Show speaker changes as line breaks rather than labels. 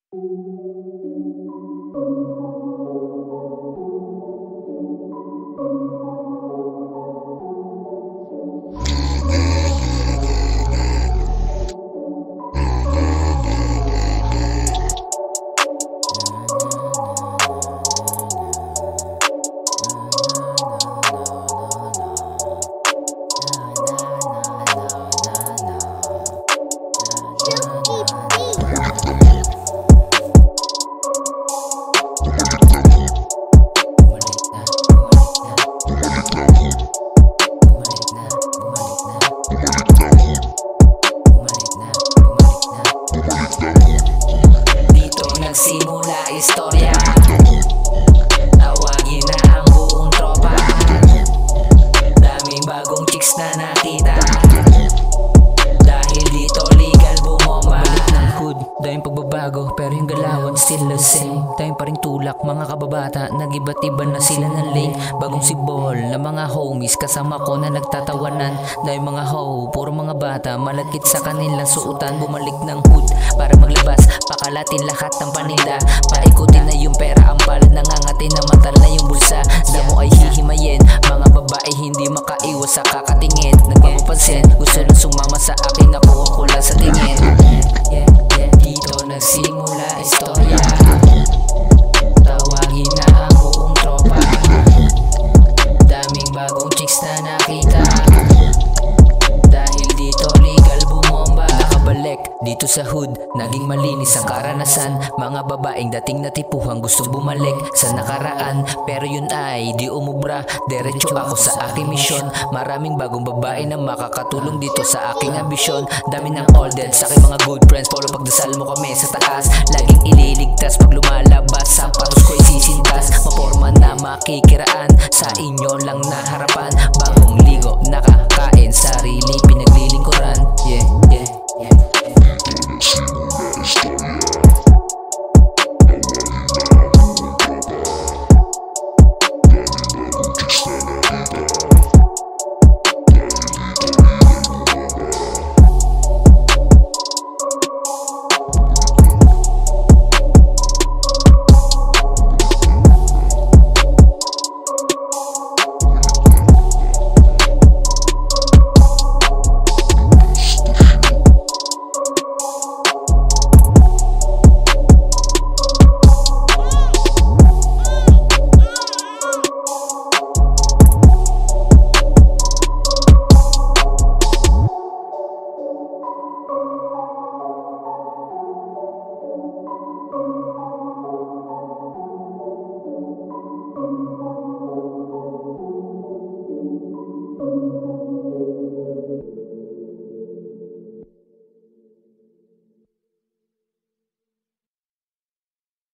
Dito nagsimula istorya, tawagin na ang buong tropa. Daming bagong chicks na nakita, dahil dito legal bumomba. Balik ng hood, daming pagbabago, pero yung galawan still the same. Daming pa rin tulak, mga kababata, nag-iba't iba na sila ng lane. Bagong sibol na mga homies, kasama ko na nagtatawanan. Daming mga ho, puro mga bata, malagkit sa kanilang suotan. Bumalik ng hood para maglabas, pakalatin lahat ng paninda. Paikutin na yung pera, ang palad nangangatin, namantal na yung bulsa. Damo ay hihimayin, mga babae hindi makaiwas sa kakatingin. Nagpapapansin, gusto na sumama sa akin, nakuha ko lang sa tingin. Dito nagsimula istorya, tawagin na ang buong tropa. Daming bagong chicks na nakita, dahil dito legal bumomba. Nakabalik dito sa hood, naging malinis ang karanasan. Mga babaeng dating natipuhan gustong bumalik sa nakaraan, pero yun ay di umubra. Diretso ako sa aking misyon, maraming bagong babae na makakatulong dito sa aking ambisyon. Dami ng all dead sa aking mga good friends, polo pagdasal mo kami sa taas. Laging ililigtas pag lumalabas, sapatos ko isisintas. Maporma na makikiraan, sa inyo lang na harapan. Bagong ligo, nakakain, sarili pinaglilingkuran. Yeah.